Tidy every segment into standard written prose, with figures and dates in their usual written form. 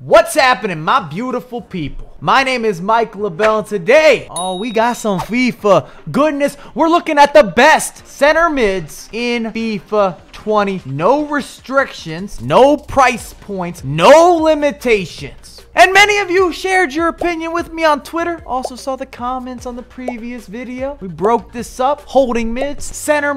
What's happening, my beautiful people? My name is LaBelle, and today, we got some FIFA goodness. We're looking at the best center mids in FIFA 20. No restrictions, no price points, no limitations. And many of you shared your opinion with me on Twitter. Also saw the comments on the previous video. We broke this up. Holding mids, center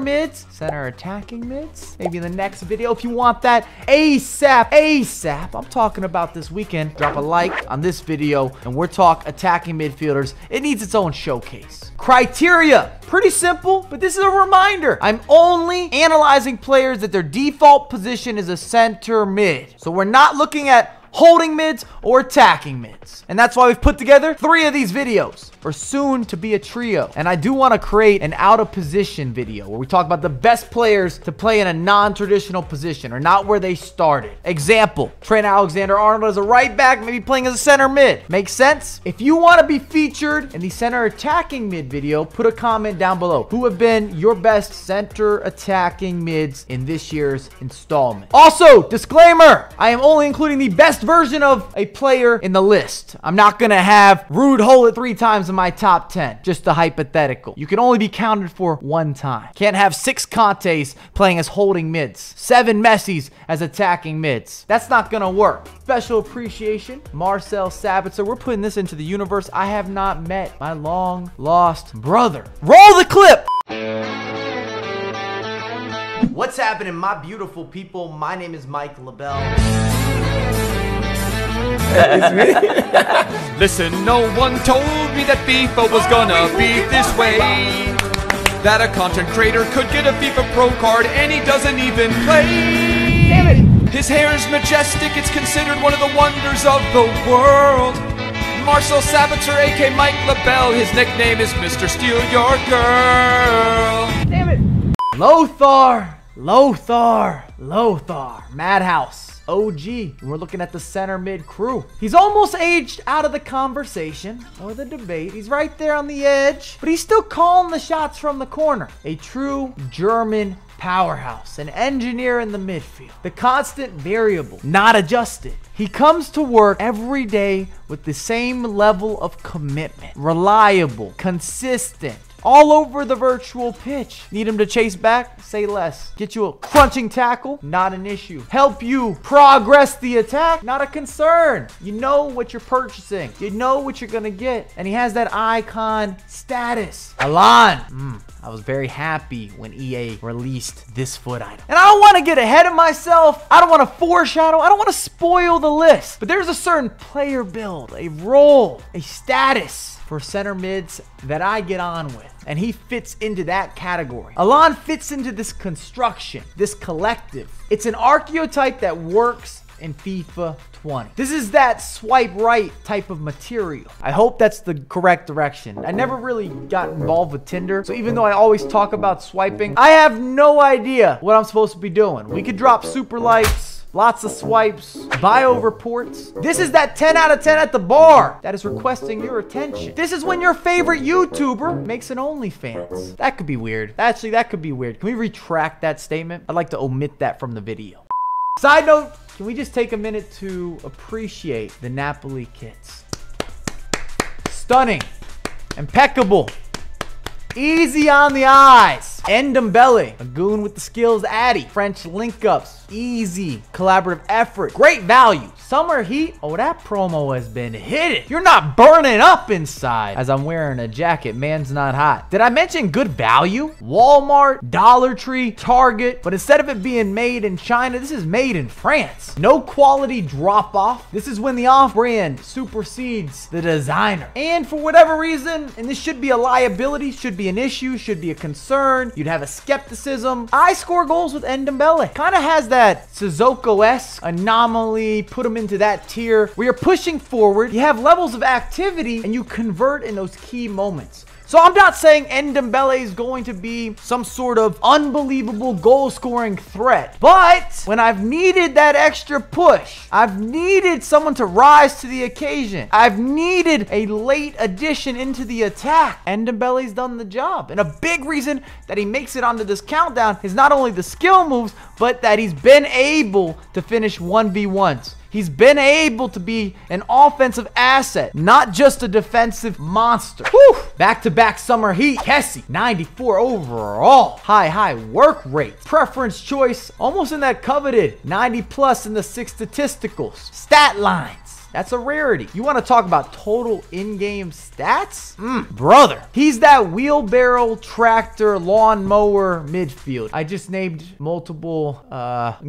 attacking mids. Maybe in the next video if you want that ASAP. I'm talking about this weekend. Drop a like on this video and we're talking attacking midfielders. It needs its own showcase. Criteria, pretty simple, but this is a reminder. I'm only analyzing players that their default position is a center mid. So we're not looking at holding mids or attacking mids. And that's why we've put together 3 of these videos, or soon to be a trio. And I do want to create an out of position video where we talk about the best players to play in a non-traditional position or not where they started. Example, Trent Alexander-Arnold as a right back, maybe playing as a center mid. Make sense? If you want to be featured in the center attacking mid video, put a comment down below. Who have been your best center attacking mids in this year's installment? Also, disclaimer, I am only including the best version of a player in the list. I'm not gonna have Rude hold it 3 times in my top 10. Just a hypothetical. You can only be counted for 1 time. Can't have 6 Contes playing as holding mids, 7 Messis as attacking mids. That's not gonna work. Special appreciation, Marcel Sabitzer. We're putting this into the universe. I have not met my long lost brother. Roll the clip. What's happening, my beautiful people? My name is LaBelle. Listen, no one told me that FIFA was gonna be this way. That a content creator could get a FIFA Pro card and he doesn't even play. Damn it. His hair is majestic, it's considered one of the wonders of the world. Marcel Sabitzer, aka LaBelle, his nickname is Mr. Steal Your Girl. Damn it. Lothar, Madhouse. OG, and we're looking at the center mid crew. He's almost aged out of the conversation or the debate. He's right there on the edge, but he's still calling the shots from the corner. A true German powerhouse, an engineer in the midfield. The constant variable, not adjusted. He comes to work every day with the same level of commitment. Reliable, consistent. All over the virtual pitch. Need him to chase back? Say less. Get you a crunching tackle? Not an issue. Help you progress the attack? Not a concern. You know what you're purchasing. You know what you're gonna get. And he has that icon status. Alan. I was very happy when EA released this foot item. And I don't want to get ahead of myself. I don't want to foreshadow. I don't want to spoil the list. But there's a certain player build, a role, a status for center mids that I get on with. And he fits into that category. Alan fits into this construction, this collective. It's an archetype that works in FIFA 20. This is that swipe right type of material. I hope that's the correct direction. I never really got involved with Tinder, so even though I always talk about swiping, I have no idea what I'm supposed to be doing. We could drop super likes, lots of swipes, bio reports. This is that 10 out of 10 at the bar that is requesting your attention. This is when your favorite YouTuber makes an OnlyFans. That could be weird. Actually, that could be weird. Can we retract that statement? I'd like to omit that from the video. Side note, can we just take a minute to appreciate the Napoli kits? Stunning, impeccable, easy on the eyes. Ndembele, a goon with the skills Addy. French link-ups, easy, collaborative effort, great value. Summer heat, that promo has been hitting. You're not burning up inside. As I'm wearing a jacket, man's not hot. Did I mention good value? Walmart, Dollar Tree, Target, but instead of it being made in China, this is made in France. No quality drop off. This is when the off-brand supersedes the designer. And for whatever reason, and this should be a liability, should be an issue, should be a concern, you'd have a skepticism. I score goals with Ndembele. Kind of has that Sissoko-esque anomaly, put him into that tier where you're pushing forward, you have levels of activity, and you convert in those key moments. So I'm not saying Ndembele is going to be some sort of unbelievable goal-scoring threat. But when I've needed that extra push, I've needed someone to rise to the occasion, I've needed a late addition into the attack, Ndembele's done the job. And a big reason that he makes it onto this countdown is not only the skill moves, but that he's been able to finish 1v1s. He's been able to be an offensive asset, not just a defensive monster. Whew. Back-to-back summer heat. Kessie, 94 overall. High work rate. Preference choice, almost in that coveted 90 plus in the 6 statisticals. Stat lines. That's a rarity. You want to talk about total in-game stats? Brother. He's that wheelbarrow, tractor, lawnmower midfield. I just named multiple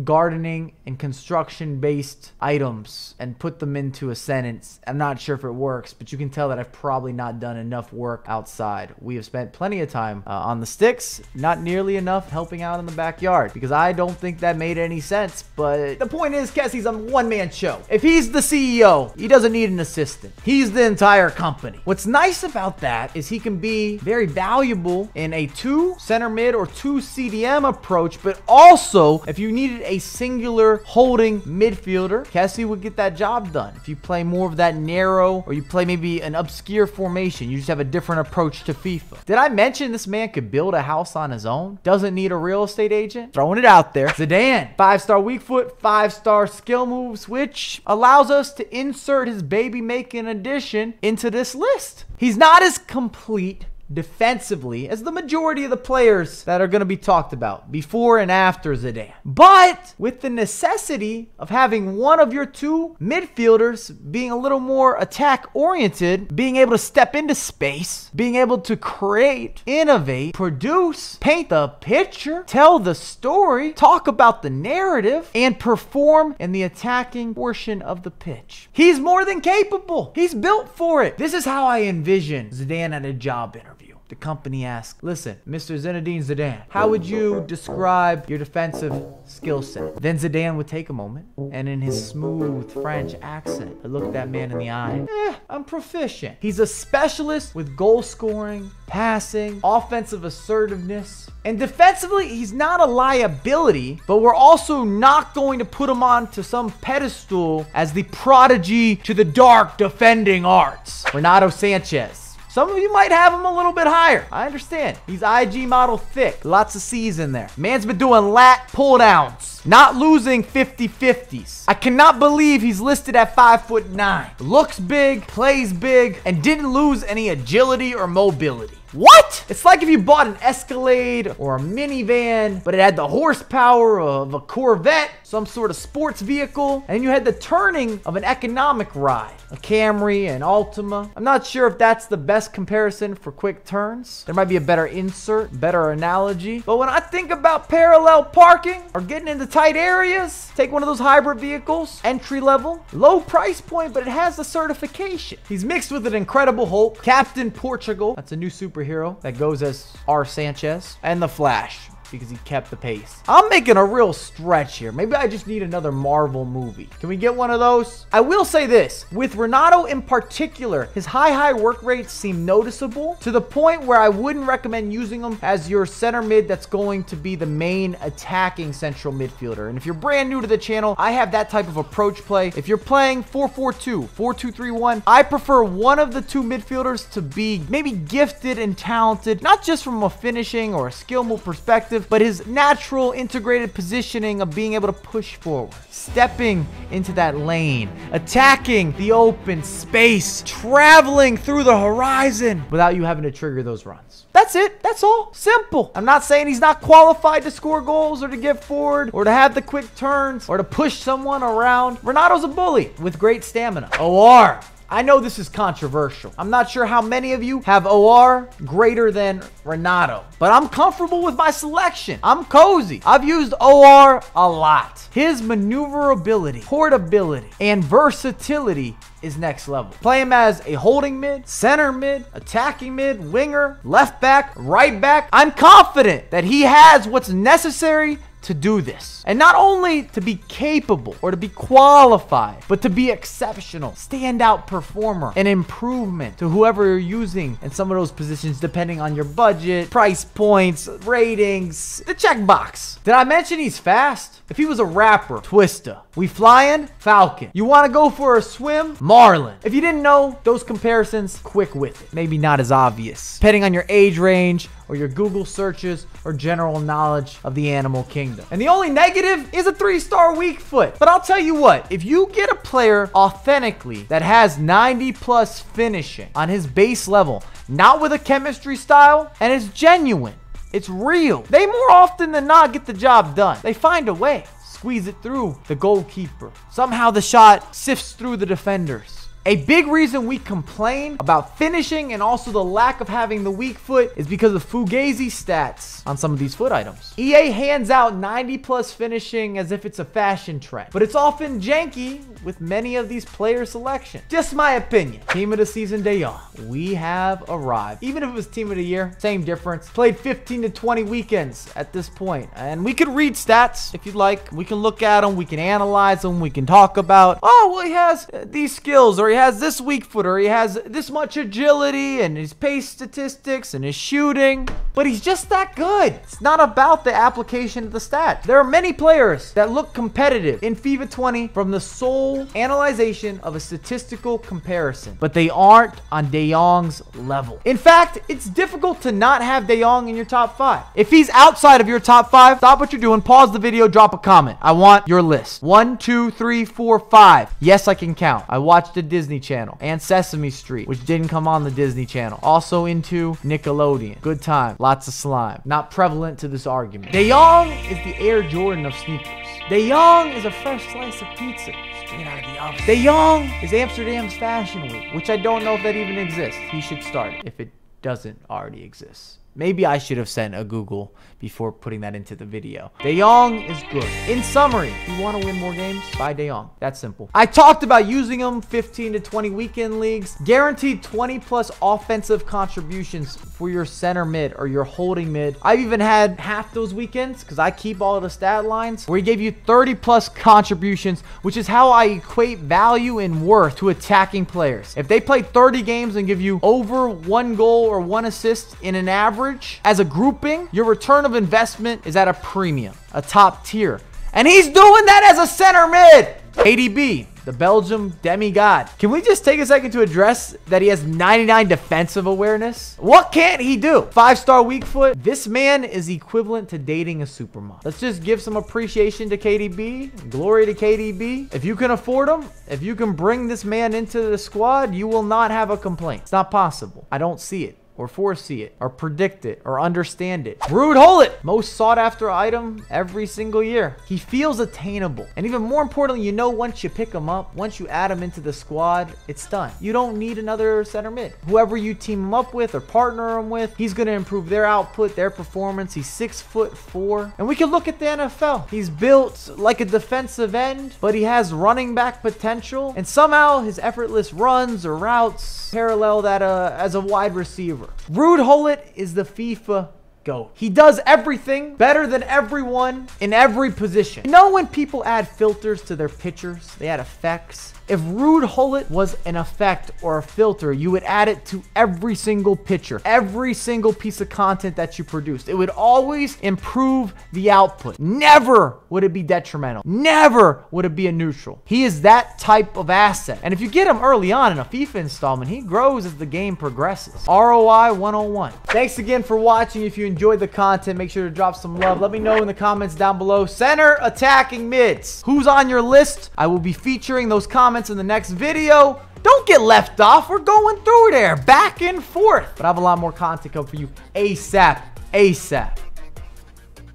gardening and construction-based items and put them into a sentence. I'm not sure if it works, but you can tell that I've probably not done enough work outside. We have spent plenty of time on the sticks, not nearly enough helping out in the backyard, because I don't think that made any sense. But the point is, Kessie's a one-man show. If he's the CEO, he doesn't need an assistant. He's the entire company. What's nice about that is he can be very valuable in a 2 center mid or 2 CDM approach, but also if you needed a singular holding midfielder, Kessie would get that job done. If you play more of that narrow, or you play maybe an obscure formation, you just have a different approach to FIFA. Did I mention this man could build a house on his own? Doesn't need a real estate agent? Throwing it out there. Zidane, 5-star weak foot, 5-star skill moves, which allows us to insert his baby-making addition into this list. He's not as complete defensively as the majority of the players that are going to be talked about before and after Zidane. But with the necessity of having one of your 2 midfielders being a little more attack-oriented, being able to step into space, being able to create, innovate, produce, paint the picture, tell the story, talk about the narrative, and perform in the attacking portion of the pitch. He's more than capable. He's built for it. This is how I envision Zidane at a job interview. The company asks, listen, Mr. Zinedine Zidane, how would you describe your defensive skill set? Then Zidane would take a moment, and in his smooth French accent, he'd look that man in the eye. I'm proficient. He's a specialist with goal scoring, passing, offensive assertiveness, and defensively, he's not a liability, but we're also not going to put him onto some pedestal as the prodigy to the dark defending arts. Renato Sanchez. Some of you might have him a little bit higher. I understand. He's IG model thick. Lots of C's in there. Man's been doing lat pull downs. Not losing 50-50s. I cannot believe he's listed at 5'9". Looks big, plays big, and didn't lose any agility or mobility. What? It's like if you bought an Escalade or a minivan, but it had the horsepower of a Corvette, some sort of sports vehicle, and you had the turning of an economic ride, a Camry, an Altima. I'm not sure if that's the best comparison for quick turns. There might be a better insert, better analogy. But when I think about parallel parking or getting into tight areas, take one of those hybrid vehicles, entry level, low price point, but it has the certification. He's mixed with an Incredible Hulk, Captain Portugal, that's a new superhero that goes as R. Sanchez, and the Flash, because he kept the pace. I'm making a real stretch here. Maybe I just need another Marvel movie. Can we get one of those? I will say this. With Renato in particular, his high work rates seem noticeable to the point where I wouldn't recommend using him as your center mid that's going to be the main attacking central midfielder. And if you're brand new to the channel, I have that type of approach play. If you're playing 4-4-2, 4-2-3-1, I prefer one of the 2 midfielders to be maybe gifted and talented, not just from a finishing or a skill move perspective, but his natural integrated positioning of being able to push forward, stepping into that lane, attacking the open space, traveling through the horizon without you having to trigger those runs. That's it. That's all. Simple. I'm not saying he's not qualified to score goals or to get forward or to have the quick turns or to push someone around. Renato's a bully with great stamina. OR. I know this is controversial. I'm not sure how many of you have OR greater than Renato, but I'm comfortable with my selection. I'm cozy. I've used OR a lot. His maneuverability, portability, and versatility is next level. Play him as a holding mid, center mid, attacking mid, winger, left back, right back. I'm confident that he has what's necessary to do this. And not only to be capable or to be qualified, but to be exceptional, standout performer, an improvement to whoever you're using in some of those positions, depending on your budget, price points, ratings, the checkbox. Did I mention he's fast? If he was a rapper, Twista, We flying? Falcon. You want to go for a swim? Marlin. If you didn't know those comparisons, quick with it. Maybe not as obvious, depending on your age range or your Google searches or general knowledge of the animal kingdom. And the only negative is a 3-star weak foot. But I'll tell you what, if you get a player authentically that has 90+ finishing on his base level, not with a chemistry style, and it's genuine, it's real, they more often than not get the job done. They find a way. Squeeze it through the goalkeeper. Somehow the shot sifts through the defenders. A big reason we complain about finishing and also the lack of having the weak foot is because of Fugazi stats on some of these foot items. EA hands out 90+ finishing as if it's a fashion trend, but it's often janky with many of these player selections. Just my opinion. Team of the season De Jong. We have arrived. Even if it was team of the year, same difference. Played 15 to 20 weekends at this point. And we could read stats if you'd like. We can look at them. We can analyze them. We can talk about, oh, well, he has these skills, or he has this weak foot, or he has this much agility and his pace statistics and his shooting, but he's just that good. It's not about the application of the stats. There are many players that look competitive in FIFA 20 from the sole analyzation of a statistical comparison, but they aren't on De Jong's level. In fact, it's difficult to not have De Jong in your top 5. If he's outside of your top 5, stop what you're doing, pause the video, drop a comment. I want your list. 1, 2, 3, 4, 5. Yes, I can count. I watched the Disney Channel and Sesame Street, which didn't come on the Disney Channel. Also into Nickelodeon. Good time. Lots of slime. Not prevalent to this argument. De Jong is the Air Jordan of sneakers. De Jong is a fresh slice of pizza straight out of the oven. De Jong is Amsterdam's Fashion Week, which I don't know if that even exists. He should start it if it doesn't already exist. Maybe I should have sent a Google before putting that into the video. De Jong is good. In summary, if you want to win more games, buy De Jong. That's simple. I talked about using them 15 to 20 weekend leagues. Guaranteed 20+ offensive contributions for your center mid or your holding mid. I've even had half those weekends because I keep all of the stat lines where he gave you 30+ contributions, which is how I equate value and worth to attacking players. If they play 30 games and give you over 1 goal or 1 assist in an average, as a grouping, your return of investment is at a premium, a top tier. And he's doing that as a center mid. KDB, the Belgium demigod. Can we just take a second to address that he has 99 defensive awareness? What can't he do? 5-star weak foot. This man is equivalent to dating a supermodel. Let's just give some appreciation to KDB. Glory to KDB. If you can afford him, if you can bring this man into the squad, you will not have a complaint. It's not possible. I don't see it, or foresee it, or predict it, or understand it. Ruud Gullit, most sought after item every single year. He feels attainable. And even more importantly, you know, once you pick him up, once you add him into the squad, it's done. You don't need another center mid. Whoever you team him up with or partner him with, he's gonna improve their output, their performance. He's 6'4". And we can look at the NFL. He's built like a defensive end, but he has running back potential. And somehow his effortless runs or routes parallel that as a wide receiver. Ruud Gullit is the FIFA GOAT. He does everything better than everyone in every position. You know when people add filters to their pictures, they add effects? If Ruud Gullit was an effect or a filter, you would add it to every single picture, every single piece of content that you produced. It would always improve the output. Never would it be detrimental. Never would it be a neutral. He is that type of asset. And if you get him early on in a FIFA installment, he grows as the game progresses. ROI 101. Thanks again for watching. If you enjoyed the content, make sure to drop some love. Let me know in the comments down below. Center attacking mids. Who's on your list? I will be featuring those comments in the next video. Don't get left off. We're going through there back and forth, but I have a lot more content coming for you ASAP.